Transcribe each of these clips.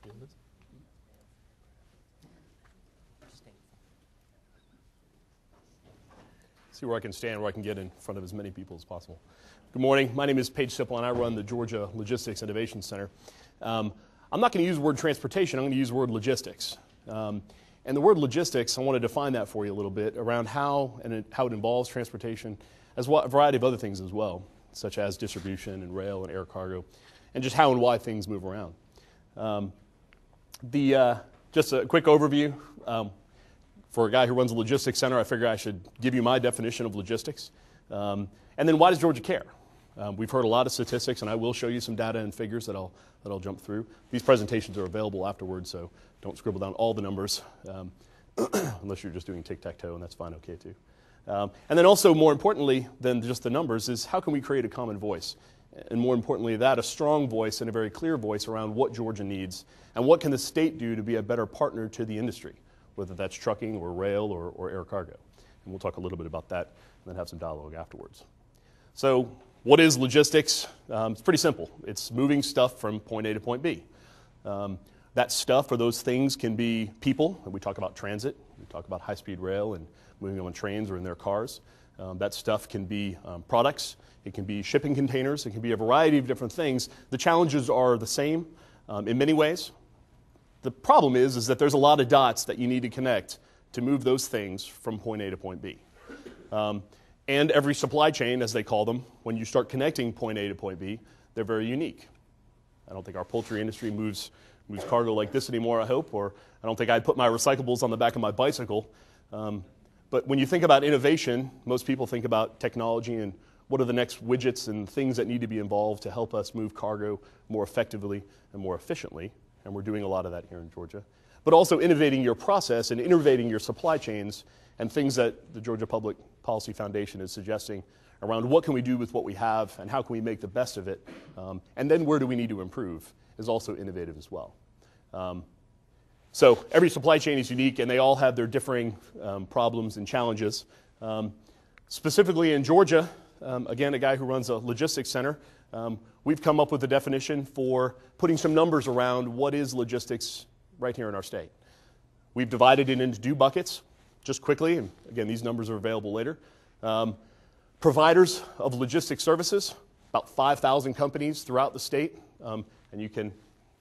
do this. See where I can stand, where I can get in front of as many people as possible. Good morning. My name is Siplon. I run the Georgia Logistics Innovation Center. I'm not going to use the word transportation. I'm going to use the word logistics. And the word logistics, I want to define that for you a little bit around how it involves transportation, as well a variety of other things as well, such as distribution and rail and air cargo, and just how and why things move around. Just a quick overview. For a guy who runs a logistics center, I figure I should give you my definition of logistics. And then why does Georgia care? We've heard a lot of statistics, and I will show you some data and figures that I'll jump through. These presentations are available afterwards, so don't scribble down all the numbers, unless you're just doing tic-tac-toe, and that's fine, okay too. And then also, more importantly than just the numbers, is how can we create a common voice? And more importantly that, a strong voice and a very clear voice around what Georgia needs, and what can the state do to be a better partner to the industry, whether that's trucking or rail or air cargo. And we'll talk a little bit about that and then have some dialogue afterwards. So what is logistics? It's pretty simple. It's moving stuff from point A to point B. That stuff or those things can be people, and we talk about transit, we talk about high-speed rail and moving them on trains or in their cars. That stuff can be products, it can be shipping containers, it can be a variety of different things. The challenges are the same in many ways. The problem is that there's a lot of dots that you need to connect to move those things from point A to point B. And every supply chain, as they call them, when you start connecting point A to point B, they're very unique. I don't think our poultry industry moves cargo like this anymore, I hope, or I don't think I'd put my recyclables on the back of my bicycle. But when you think about innovation, most people think about technology and what are the next widgets and things that need to be involved to help us move cargo more effectively and more efficiently. And we're doing a lot of that here in Georgia. But also innovating your process and innovating your supply chains and things that the Georgia Public Policy Foundation is suggesting around what can we do with what we have and how can we make the best of it, and then where do we need to improve is also innovative as well. So every supply chain is unique and they all have their differing problems and challenges. Specifically in Georgia, again, a guy who runs a logistics center, we've come up with a definition for putting some numbers around what is logistics right here in our state. We've divided it into two buckets, just quickly, and again, these numbers are available later. Providers of logistics services, about 5,000 companies throughout the state, and you can't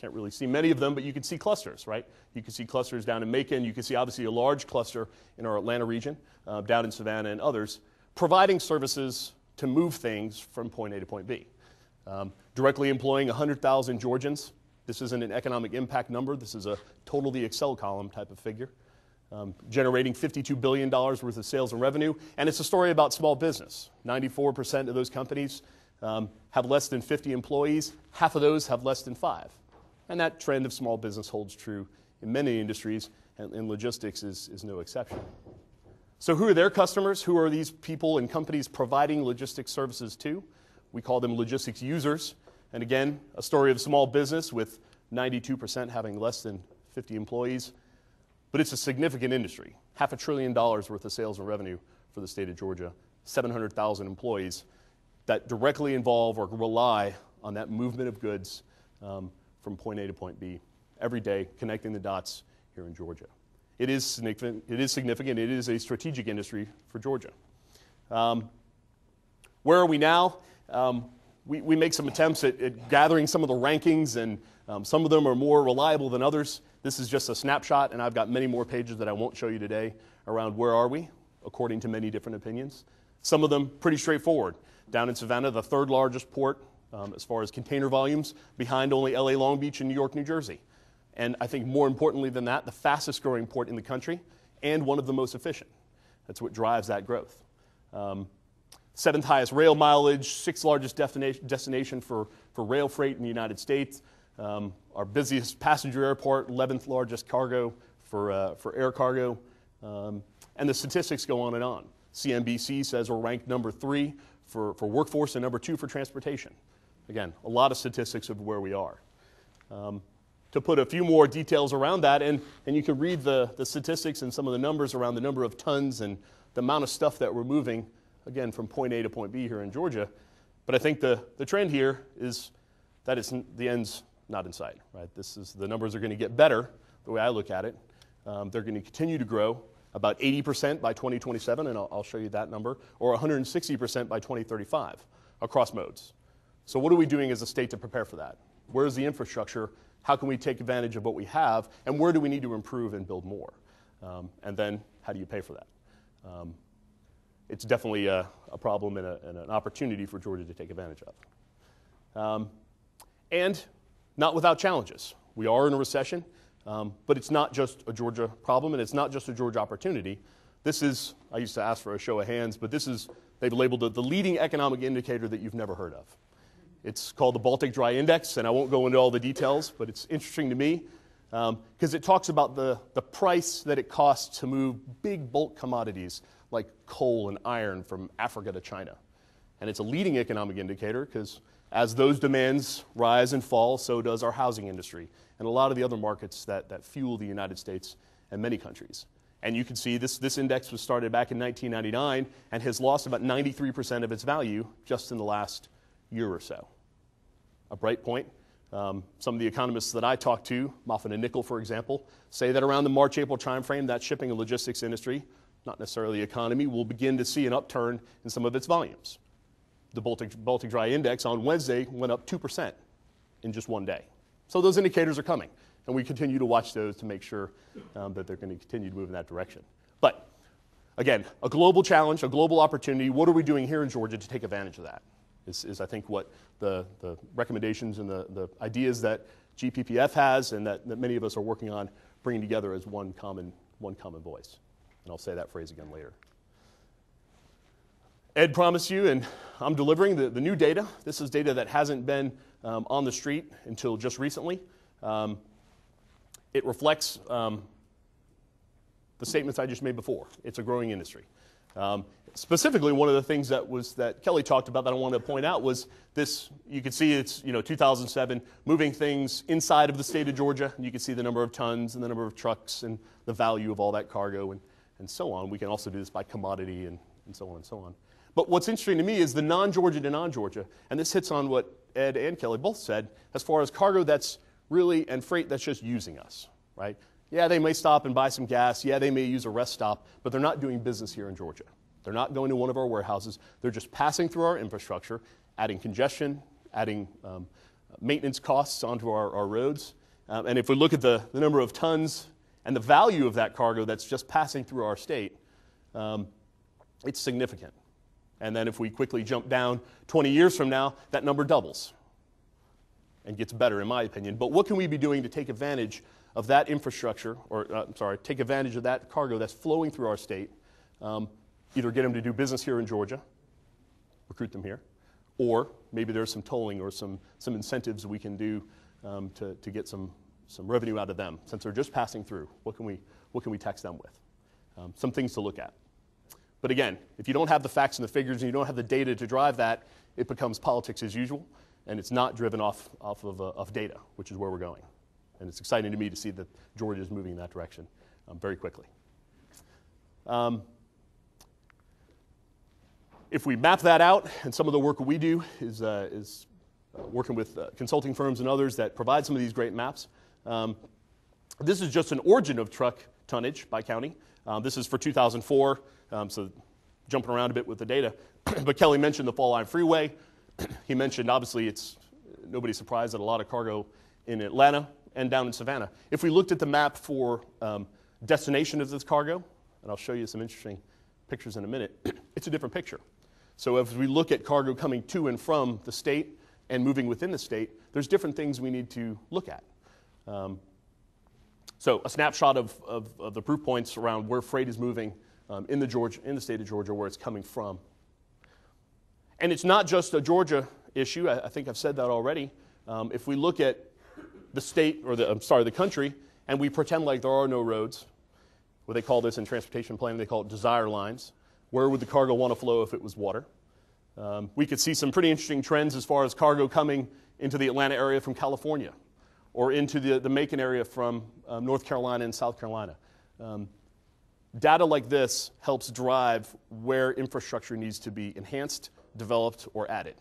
really see many of them, but you can see clusters, right? You can see clusters down in Macon, you can see obviously a large cluster in our Atlanta region, down in Savannah and others, providing services to move things from point A to point B. Directly employing 100,000 Georgians. This isn't an economic impact number. This is a totally Excel column type of figure. Generating $52 billion worth of sales and revenue. And it's a story about small business. 94% of those companies have less than 50 employees. Half of those have less than 5. And that trend of small business holds true in many industries, and logistics is no exception. So who are their customers? Who are these people and companies providing logistics services to? We call them logistics users. And again, a story of small business with 92% having less than 50 employees. But it's a significant industry. $500 billion worth of sales and revenue for the state of Georgia. 700,000 employees that directly involve or rely on that movement of goods from point A to point B every day, connecting the dots here in Georgia. It is significant. It is a strategic industry for Georgia. Where are we now? We make some attempts at gathering some of the rankings, and some of them are more reliable than others. This is just a snapshot, and I've got many more pages that I won't show you today around where are we, according to many different opinions. Some of them pretty straightforward. Down in Savannah, the third largest port as far as container volumes, behind only LA Long Beach and New York, New Jersey. And I think more importantly than that, the fastest growing port in the country and one of the most efficient. That's what drives that growth. 7th highest rail mileage, 6th largest destination for rail freight in the United States. Our busiest passenger airport, 11th largest cargo for air cargo. And the statistics go on and on. CNBC says we're ranked number 3 for workforce and number 2 for transportation. Again, a lot of statistics of where we are. To put a few more details around that, and you can read the statistics and some of the numbers around the number of tons and the amount of stuff that we're moving, again, from point A to point B here in Georgia. But I think the trend here is that the end's not in sight, right? The numbers are going to get better, the way I look at it. They're going to continue to grow about 80% by 2027, and I'll show you that number, or 160% by 2035 across modes. So what are we doing as a state to prepare for that? Where's the infrastructure? How can we take advantage of what we have? And where do we need to improve and build more? And then how do you pay for that? It's definitely a problem and an opportunity for Georgia to take advantage of. And not without challenges. We are in a recession, but it's not just a Georgia problem, and it's not just a Georgia opportunity. This is, I used to ask for a show of hands, but this is, they've labeled it the leading economic indicator that you've never heard of. It's called the Baltic Dry Index, and I won't go into all the details, but it's interesting to me because it talks about the price that it costs to move big bulk commodities like coal and iron from Africa to China. And it's a leading economic indicator because as those demands rise and fall, so does our housing industry and a lot of the other markets that fuel the United States and many countries. And you can see this index was started back in 1999 and has lost about 93% of its value just in the last year or so. A bright point. Some of the economists that I talk to, Moffett and Nickel, for example, say that around the March-April timeframe, that shipping and logistics industry, not necessarily the economy, will begin to see an upturn in some of its volumes. The Baltic Dry Index on Wednesday went up 2% in just one day. So those indicators are coming, and we continue to watch those to make sure that they're going to continue to move in that direction. But again, a global challenge, a global opportunity. What are we doing here in Georgia to take advantage of that? Is I think what the recommendations and the ideas that GPPF has and that many of us are working on bringing together as one common voice. And I'll say that phrase again later. Ed promised you, and I'm delivering the new data. This is data that hasn't been on the street until just recently. It reflects the statements I just made before. It's a growing industry. Specifically, one of the things that Kelly talked about that I wanted to point out was this. You can see it's 2007, moving things inside of the state of Georgia. And you can see the number of tons and the number of trucks and the value of all that cargo and so on. We can also do this by commodity and so on and so on. But what's interesting to me is the non-Georgia to non-Georgia, and this hits on what Ed and Kelly both said, as far as cargo that's really, and freight that's just using us, right? Yeah, they may stop and buy some gas. Yeah, they may use a rest stop, but they're not doing business here in Georgia. They're not going to one of our warehouses. They're just passing through our infrastructure, adding congestion, adding maintenance costs onto our roads. And if we look at the number of tons and the value of that cargo that's just passing through our state, it's significant. And then if we quickly jump down 20 years from now, that number doubles and gets better, in my opinion. But what can we be doing to take advantage of that infrastructure, or take advantage of that cargo that's flowing through our state, either get them to do business here in Georgia, recruit them here, or maybe there's some tolling or some incentives we can do to get some revenue out of them. Since they're just passing through, what can we tax them with? Some things to look at. But again, if you don't have the facts and the figures and you don't have the data to drive that, it becomes politics as usual, and it's not driven off of data, which is where we're going. And it's exciting to me to see that Georgia is moving in that direction very quickly. If we map that out, and some of the work we do is working with consulting firms and others that provide some of these great maps. This is just an origin of truck tonnage by county. This is for 2004, so jumping around a bit with the data. But Kelly mentioned the Fall Line Freeway. He mentioned, obviously, it's nobody's surprised that a lot of cargo in Atlanta and down in Savannah. If we looked at the map for destination of this cargo, and I'll show you some interesting pictures in a minute, it's a different picture. So as we look at cargo coming to and from the state and moving within the state, there's different things we need to look at. So a snapshot of the proof points around where freight is moving in the state of Georgia, where it's coming from. And it's not just a Georgia issue. I think I've said that already. If we look at the state, or the country, and we pretend like there are no roads, what they call this in transportation planning, they call it desire lines. Where would the cargo want to flow if it was water? We could see some pretty interesting trends as far as cargo coming into the Atlanta area from California, or into the Macon area from North Carolina and South Carolina. Data like this helps drive where infrastructure needs to be enhanced, developed, or added.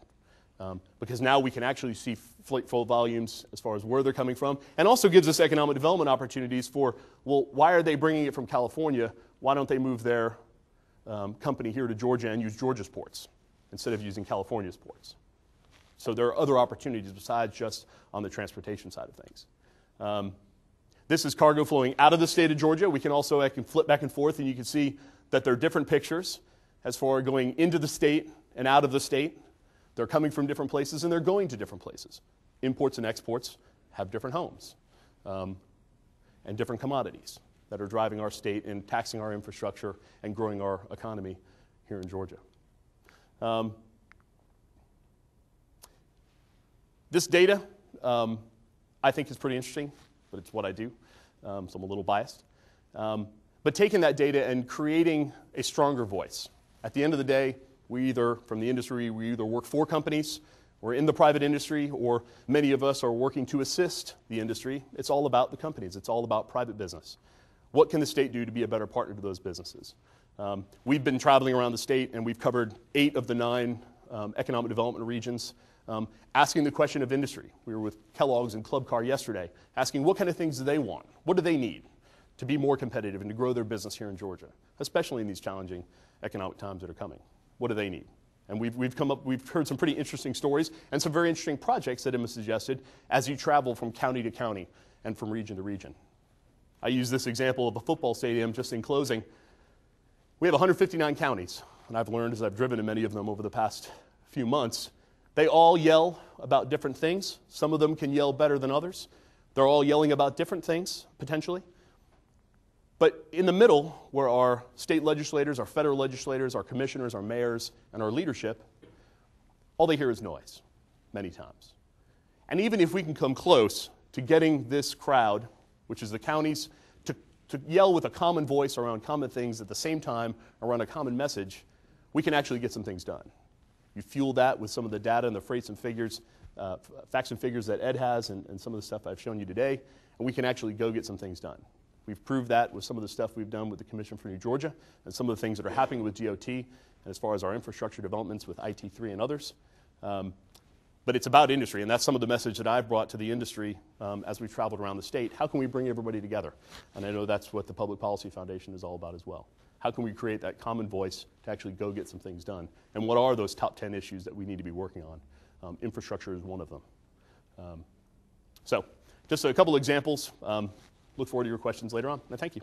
because now we can actually see freight flow volumes as far as where they're coming from, and also gives us economic development opportunities for, well, why are they bringing it from California? Why don't they move their company here to Georgia and use Georgia's ports instead of using California's ports? So there are other opportunities besides just on the transportation side of things. This is cargo flowing out of the state of Georgia. I can flip back and forth, and you can see that there are different pictures as far as going into the state and out of the state. They're coming from different places, and they're going to different places. Imports and exports have different homes and different commodities that are driving our state and taxing our infrastructure and growing our economy here in Georgia. This data, I think, is pretty interesting, but it's what I do, so I'm a little biased. But taking that data and creating a stronger voice. At the end of the day, from the industry, we either work for companies, we're in the private industry, or many of us are working to assist the industry. It's all about the companies. It's all about private business. What can the state do to be a better partner to those businesses? We've been traveling around the state, and we've covered 8 of the 9 economic development regions, asking the question of industry. We were with Kellogg's and Club Car yesterday, asking what kind of things do they want? What do they need to be more competitive and to grow their business here in Georgia, especially in these challenging economic times that are coming? What do they need? And we've heard some pretty interesting stories and some very interesting projects that Emma suggested as you travel from county to county and from region to region. I use this example of a football stadium just in closing. We have 159 counties, and I've learned as I've driven to many of them over the past few months, they all yell about different things. Some of them can yell better than others. They're all yelling about different things, potentially. But in the middle, where our state legislators, our federal legislators, our commissioners, our mayors, and our leadership, all they hear is noise, many times. And even if we can come close to getting this crowd, which is the counties, to yell with a common voice around common things at the same time, around a common message, we can actually get some things done. You fuel that with some of the data and the facts and figures that Ed has and some of the stuff I've shown you today, and we can actually go get some things done. We've proved that with some of the stuff we've done with the Commission for New Georgia and some of the things that are happening with DOT and as far as our infrastructure developments with IT3 and others. But it's about industry, and that's some of the message that I've brought to the industry as we've traveled around the state. How can we bring everybody together? And I know that's what the Public Policy Foundation is all about as well. How can we create that common voice to actually go get some things done? And what are those top 10 issues that we need to be working on? Infrastructure is one of them. So just a couple examples. Look forward to your questions later on, and thank you.